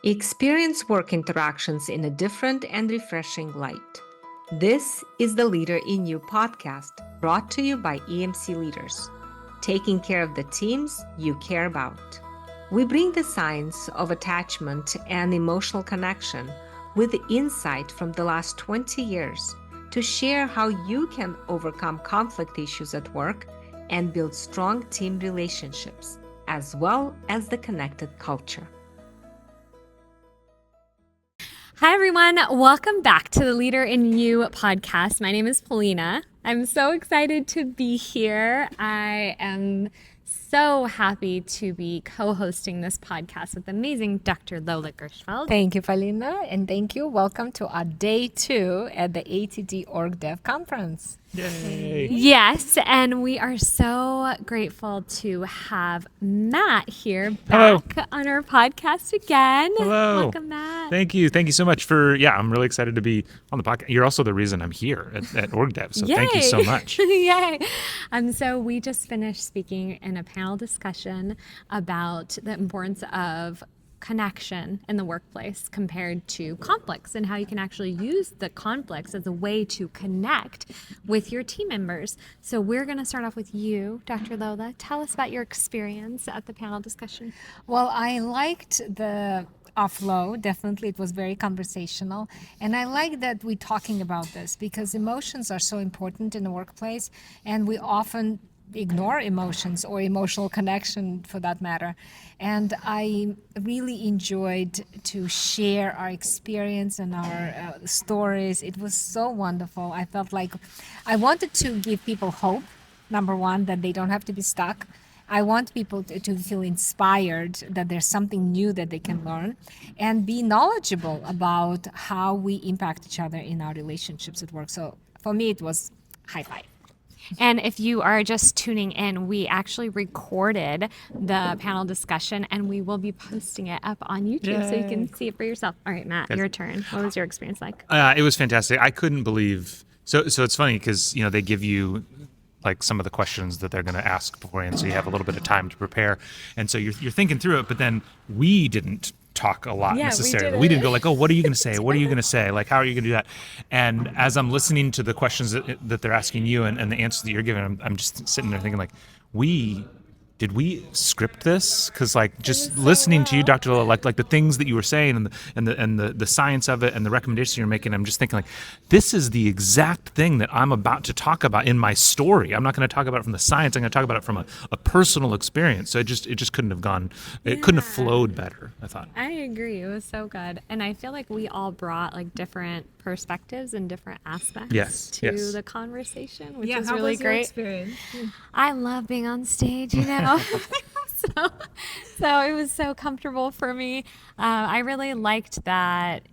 Experience work interactions in a different and refreshing light. This is the Leader in You podcast, brought to you by EMC Leaders, taking care of the teams you care about. We bring the science of attachment and emotional connection with insight from the last 20 years to share how you can overcome conflict issues at work and build strong team relationships, as well as the connected culture. Hi, everyone. Welcome back to the Leader in You podcast. My name is Polina. I'm so excited to be here. I am so happy to be co-hosting this podcast with amazing Dr. Lola Gershfeld. Thank you, Polina, and thank you. Welcome to our day 2 at the ATD OrgDev Conference. Yay! Yes, and we are so grateful to have Matt here back on our podcast again. Hello. Welcome, Matt. Thank you. Thank you so much I'm really excited to be on the podcast. You're also the reason I'm here at OrgDev, so Yay. Thank you so much. Yay. So we just finished speaking in a panel discussion about the importance of connection in the workplace compared to conflicts and how you can actually use the conflicts as a way to connect with your team members. So we're going to start off with you, Dr. Lola. Tell us about your experience at the panel discussion. Well, I liked the flow. Definitely, it was very conversational. And I like that we're talking about this because emotions are so important in the workplace, and we often ignore emotions or emotional connection for that matter. And I really enjoyed to share our experience and our stories. It was so wonderful. I felt like I wanted to give people hope, number one, that they don't have to be stuck. I want people to feel inspired that there's something new that they can learn and be knowledgeable about how we impact each other in our relationships at work. So for me, it was high five. And if you are just tuning in, we actually recorded the panel discussion and we will be posting it up on YouTube so you can see it for yourself. All right, Matt, your turn. What was your experience like? It was fantastic. I couldn't believe. So it's funny because they give you like some of the questions that they're going to ask beforehand, so you have a little bit of time to prepare, and so you're thinking through it. But then we didn't talk a lot necessarily. We didn't go like, oh, what are you going to say? What are you going to say? Like, how are you going to do that? And as I'm listening to the questions that they're asking you and the answers that you're giving, I'm just sitting there thinking like, did we script this? Because like just listening to you, Dr. Lola, like the things that you were saying and the science of it and the recommendations you're making, I'm just thinking like, this is the exact thing that I'm about to talk about in my story. I'm not going to talk about it from the science. I'm going to talk about it from a personal experience. So it just couldn't have gone. It couldn't have flowed better, I thought. I agree. It was so good. And I feel like we all brought like different perspectives and different aspects to the conversation, which is really great. Experience? I love being on stage, so it was so comfortable for me. I really liked that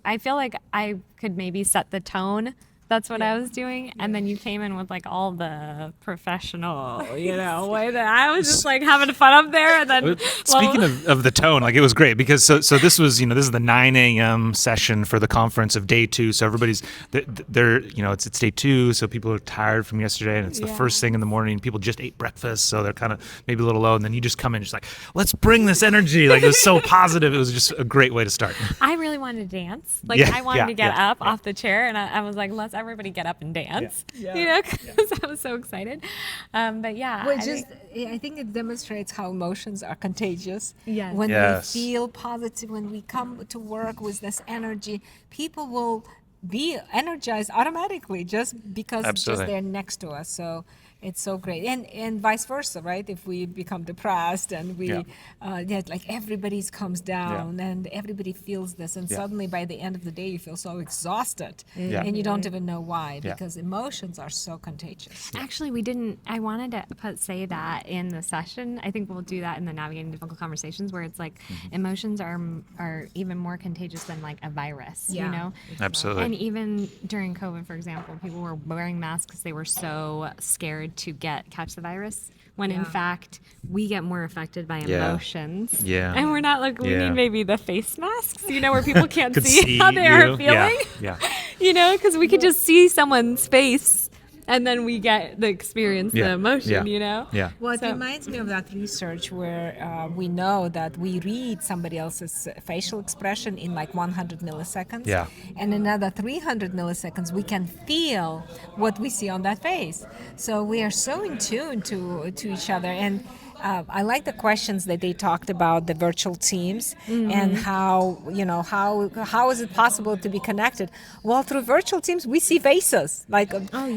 I feel like I could maybe set the tone. That's what I was doing. And then you came in with like all the professional, way that I was just like having fun up there. And then speaking of the tone, like it was great because so this was, this is the 9 a.m. session for the conference of day 2. So everybody's they're it's day 2. So people are tired from yesterday and it's the first thing in the morning. People just ate breakfast. So they're kind of maybe a little low. And then you just come in just like, let's bring this energy. Like it was so positive. It was just a great way to start. I really wanted to dance. I wanted to get up off the chair and I was like, let's everybody get up and dance, because I was so excited. But yeah, I think it demonstrates how emotions are contagious. Yes. When we feel positive, when we come to work with this energy, people will be energized automatically just because they're next to us. So it's so great, and vice versa, right? If we become depressed and like everybody comes down and everybody feels this, and suddenly by the end of the day you feel so exhausted, and you don't even know why, because emotions are so contagious. Actually, we didn't. I wanted to say that in the session. I think we'll do that in the Navigating Difficult Conversations, where it's like emotions are even more contagious than like a virus. Absolutely. And even during COVID, for example, people were wearing masks because they were so scared to catch the virus, when in fact we get more affected by emotions. And we're not like, we need maybe the face masks, where people can't see how they are feeling. Because we could just see someone's face and then we get the experience, the emotion, you know? Yeah. Well, it reminds me of that research where we know that we read somebody else's facial expression in like 100 milliseconds. Yeah. And another 300 milliseconds, we can feel what we see on that face. So we are so in tune to each other. And I like the questions that they talked about the virtual teams and how is it possible to be connected? Well, through virtual teams, we see faces. Like, on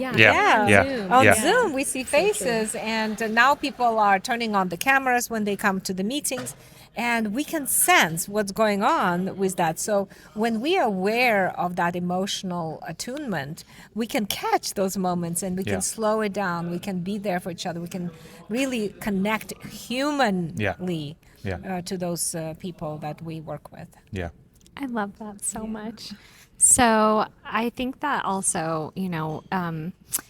Zoom, we see faces, and now people are turning on the cameras when they come to the meetings. And we can sense what's going on with that. So when we are aware of that emotional attunement, we can catch those moments and we can slow it down. We can be there for each other. We can really connect humanly to those people that we work with. Yeah. I love that so much. So I think that also,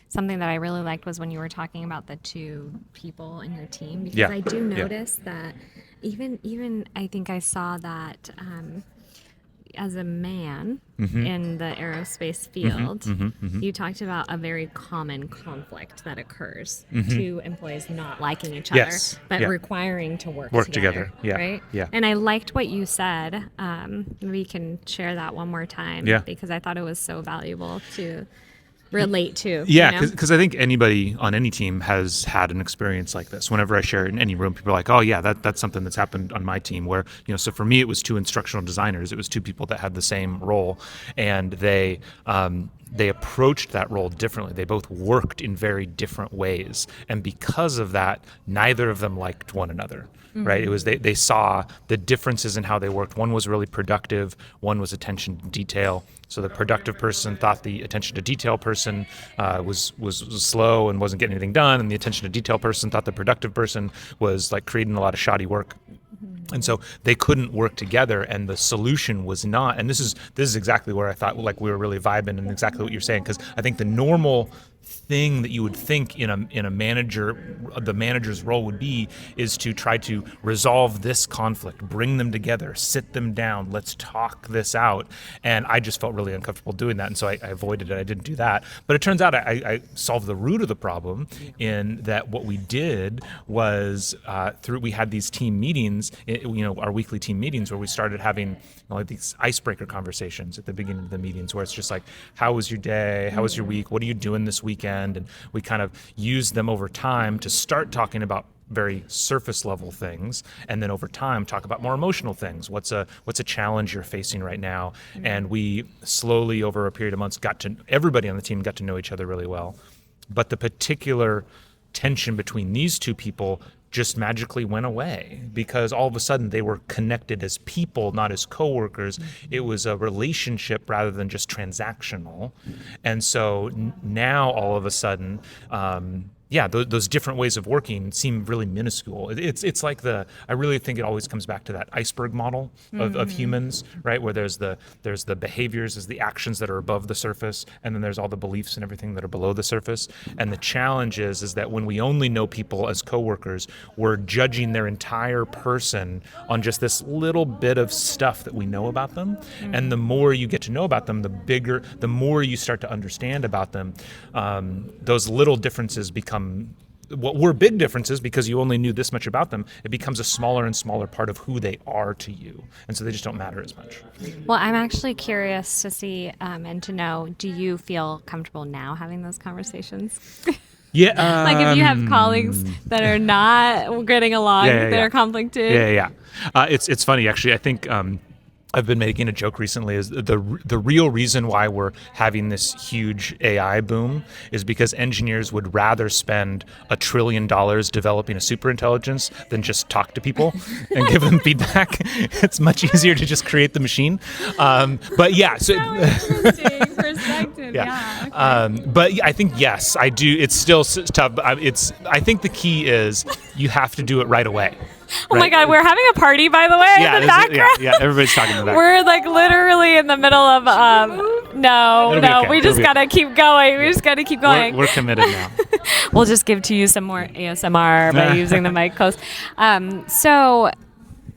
something that I really liked was when you were talking about the two people in your team, because I do notice that even I think I saw that as a man in the aerospace field, you talked about a very common conflict that occurs. Two employees not liking each other, but requiring to work together. Right? Yeah. And I liked what you said. We can share that one more time because I thought it was so valuable to relate to. Yeah, because I think anybody on any team has had an experience like this. Whenever I share it in any room, people are like, oh yeah, that's something that's happened on my team where, so for me, it was two instructional designers. It was two people that had the same role, and they approached that role differently. They both worked in very different ways. And because of that, neither of them liked one another. Right? It was they saw the differences in how they worked. One was really productive, one was attention to detail. So the productive person thought the attention to detail person was slow and wasn't getting anything done, and the attention to detail person thought the productive person was like creating a lot of shoddy work. And so they couldn't work together, and the solution was not. And this is exactly where I thought like we were really vibing, and exactly what you're saying, because I think the normal thing that you would think in a manager, the manager's role would be, is to try to resolve this conflict, bring them together, sit them down, let's talk this out. And I just felt really uncomfortable doing that, and so I avoided it. I didn't do that. But it turns out I solved the root of the problem in that what we did was we had these team meetings, our weekly team meetings, where we started having like these icebreaker conversations at the beginning of the meetings, where it's just like, how was your day? How was your week? What are you doing this weekend? And we kind of used them over time to start talking about very surface level things, and then over time talk about more emotional things. What's a challenge you're facing right now? And we slowly, over a period of months, everybody on the team got to know each other really well. But the particular tension between these two people just magically went away, because all of a sudden they were connected as people, not as coworkers. It was a relationship rather than just transactional. And so now all of a sudden, those different ways of working seem really minuscule. It's like I really think it always comes back to that iceberg model of humans, right? Where there's the behaviors, there's the actions that are above the surface, and then there's all the beliefs and everything that are below the surface. And the challenge is that when we only know people as coworkers, we're judging their entire person on just this little bit of stuff that we know about them. And the more you get to know about them, the more you start to understand about them. Those little differences become what were big differences because you only knew this much about them. It becomes a smaller and smaller part of who they are to you. And so they just don't matter as much. Well, I'm actually curious to see and to know, do you feel comfortable now having those conversations? Yeah. Like if you have colleagues that are not getting along, that are conflicted. Yeah. It's funny, actually. I think I've been making a joke recently is the real reason why we're having this huge AI boom is because engineers would rather spend $1 trillion developing a superintelligence than just talk to people and give them feedback. It's much easier to just create the machine. But yeah, so interesting perspective. Yeah. Okay. But I think yes, I do. It's still tough. I think the key is you have to do it right away. Oh my God, we're having a party, by the way, in the background. Yeah, everybody's talking in the background. We're like literally in the middle of, okay. We just got to keep going. We just got to keep going. We're committed now. We'll just give to you some more ASMR by using the mic close. So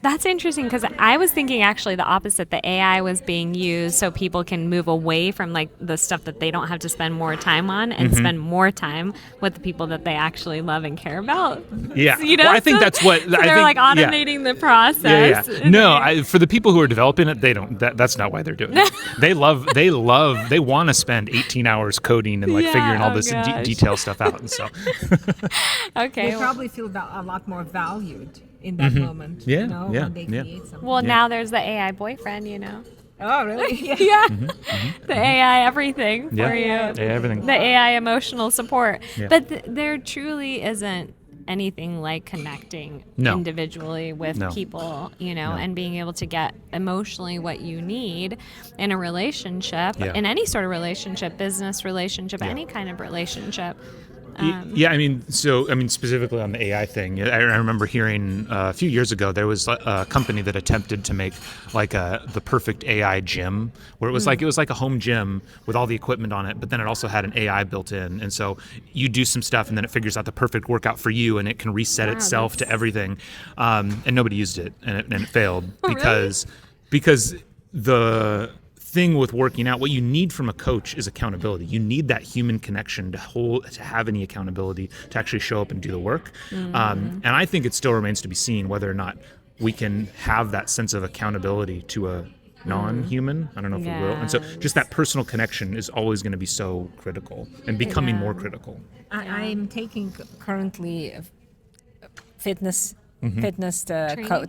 That's interesting because I was thinking actually the opposite. The AI was being used so people can move away from like the stuff that they don't have to spend more time on and spend more time with the people that they actually love and care about. Yeah. You know, Well, I think that's what so I they're think, like automating the process. Yeah. No, for the people who are developing it, they don't. That's not why they're doing it. They want to spend 18 hours coding and like figuring all this detail stuff out. And so, okay. They probably feel a lot more valued in that moment. Yeah, You know, yeah, when they yeah. create something. Well, now there's the AI boyfriend, you know. Oh, really? Yeah. The AI everything Yeah. for you. Yeah, everything. The AI emotional support. Yeah. But there truly isn't anything like connecting individually with people, you know, and being able to get emotionally what you need in a relationship, in any sort of relationship, business relationship, any kind of relationship. Yeah, I mean, specifically on the AI thing, I remember hearing a few years ago there was a company that attempted to make like the perfect AI gym, where it was like a home gym with all the equipment on it, but then it also had an AI built in, and so you do some stuff and then it figures out the perfect workout for you, and it can reset itself to everything, and nobody used it, and it failed because the thing with working out, what you need from a coach is accountability. You need that human connection to have any accountability to actually show up and do the work. And I think it still remains to be seen whether or not we can have that sense of accountability to a non-human. I don't know if we will. And so just that personal connection is always going to be so critical and becoming more critical. I'm taking currently fitness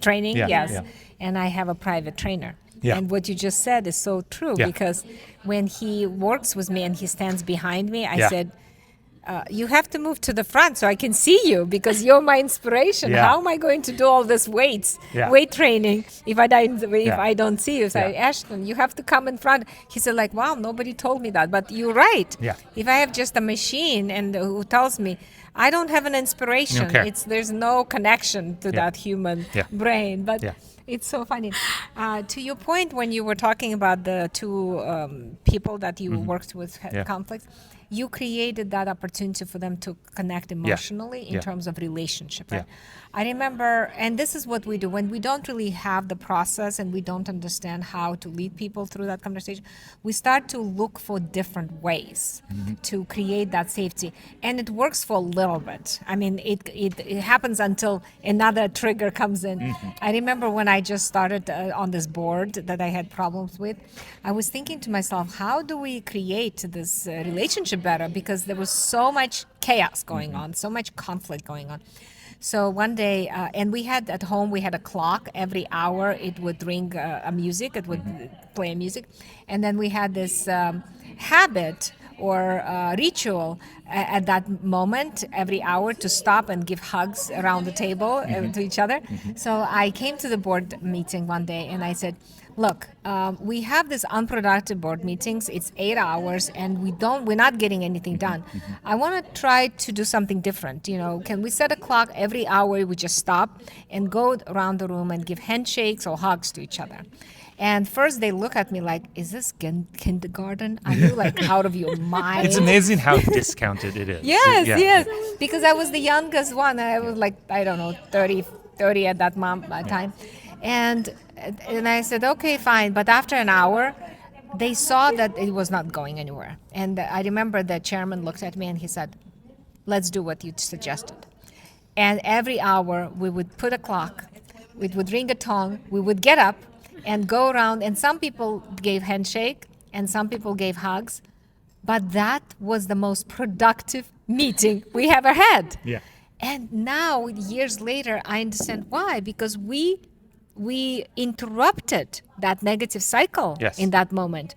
Training? Yes. And I have a private trainer. Yeah. And what you just said is so true, because when he works with me and he stands behind me, I said, you have to move to the front so I can see you, because you're my inspiration. Yeah. How am I going to do all this weight training if I don't see you? So Ashton, you have to come in front. He said, like, wow, nobody told me that, but you're right. Yeah. If I have just a machine and who tells me, I don't have an inspiration. Okay. There's no connection to that human brain. But it's so funny. To your point, when you were talking about the two people that you worked with conflicts, you created that opportunity for them to connect emotionally in terms of relationship. Right? I remember, and this is what we do when we don't really have the process and we don't understand how to lead people through that conversation. We start to look for different ways to create that safety, and it works for a little bit. I mean, it happens until another trigger comes in. I remember when I just started on this board that I had problems with, I was thinking to myself, how do we create this relationship better? Because there was so much chaos going on, so much conflict going on. So one day, and we had at home, we had a clock. Every hour it would ring a music, it would play a music. And then we had this habit or ritual at that moment, every hour, to stop and give hugs around the table to each other. So I came to the board meeting one day and I said, look, we have this unproductive board meetings. It's 8 hours, and we're not getting anything done. I want to try to do something different. You know, can we set a clock every hour? We just stop and go around the room and give handshakes or hugs to each other. And first they look at me like, is this kindergarten? Are you like out of your mind? It's amazing how discounted it is. Yes. Because I was the youngest one. I was like, I don't know, 30 at that time. And I said, okay, fine. But after an hour, they saw that it was not going anywhere. And I remember the chairman looked at me and he said, let's do what you suggested. And every hour we would put a clock, it would ring a tongue, we would get up and go around. And some people gave handshake and some people gave hugs. But that was the most productive meeting we ever had. Yeah. And now, years later, I understand why. Because we interrupted that negative cycle in that moment.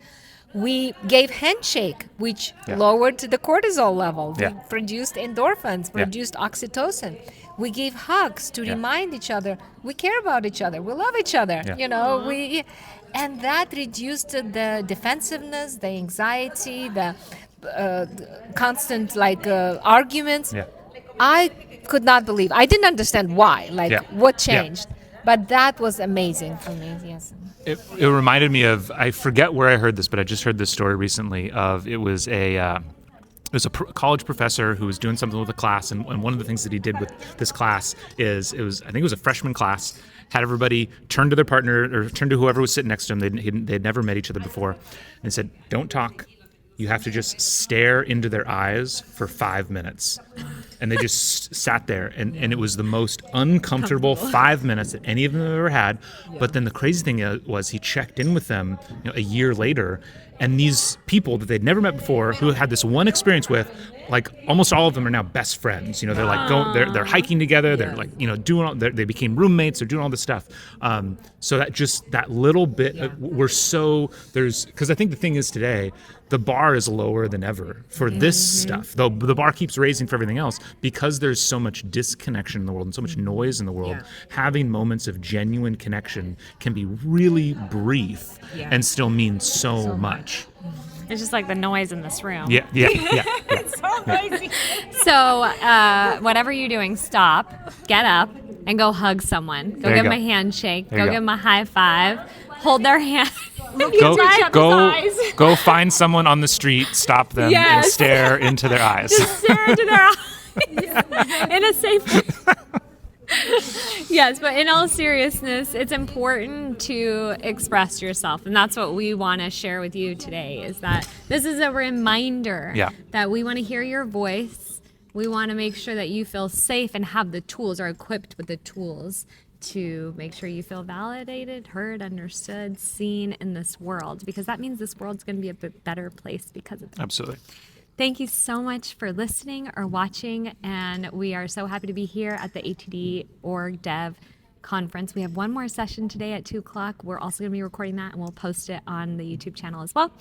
We gave handshake, which lowered the cortisol level. We produced endorphins, produced oxytocin. We gave hugs to remind each other we care about each other, we love each other. You know, and that reduced the defensiveness, the anxiety, the constant arguments. I could not believe. I didn't understand why. What changed. But that was amazing for me, yes. It reminded me of, I forget where I heard this, but I just heard this story recently of, it was a college professor who was doing something with a class, and one of the things that he did with this class is, I think it was a freshman class, had everybody turn to their partner or turn to whoever was sitting next to them. They'd never met each other before, and said, "Don't talk. You have to just stare into their eyes for 5 minutes." And they just sat there, and it was the most uncomfortable 5 minutes that any of them have ever had. But then the crazy thing was he checked in with them a year later, and these people that they'd never met before, who had this one experience with, like almost all of them are now best friends. They're like they're hiking together. They're like they became roommates. They're doing all this stuff. So that little bit, because I think the thing is today, the bar is lower than ever for this stuff. Though the bar keeps raising for everything else, because there's so much disconnection in the world and so much noise in the world. Having moments of genuine connection can be really brief and still mean so much. It's just like the noise in this room. Yeah. It's so crazy. So whatever you're doing, stop, get up, and go hug someone. Go give them a handshake. Go give them a high five. Hold their hand. Go find someone on the street, stop them, and stare into their eyes. Just stare into their eyes in a safe way. Yes, but in all seriousness, it's important to express yourself. And that's what we want to share with you today, is that this is a reminder that we want to hear your voice. We want to make sure that you feel safe and have the tools, or equipped with the tools, to make sure you feel validated, heard, understood, seen in this world, because that means this world's going to be a bit better place because of that. Absolutely. Thank you so much for listening or watching, and we are so happy to be here at the ATD OrgDev Conference. We have one more session today at 2 o'clock. We're also going to be recording that, and we'll post it on the YouTube channel as well.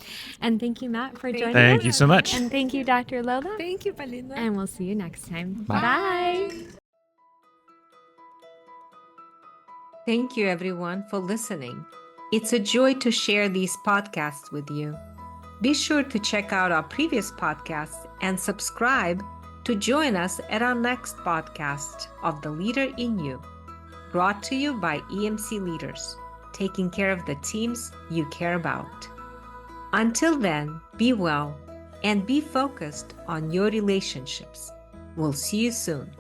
And thank you, Matt, for joining us. Thank you so much. And thank you, Dr. Lola. Thank you, Polina. And we'll see you next time. Bye. Bye. Thank you, everyone, for listening. It's a joy to share these podcasts with you. Be sure to check out our previous podcasts and subscribe to join us at our next podcast of The Leader in You, brought to you by EMC Leaders, taking care of the teams you care about. Until then, be well and be focused on your relationships. We'll see you soon.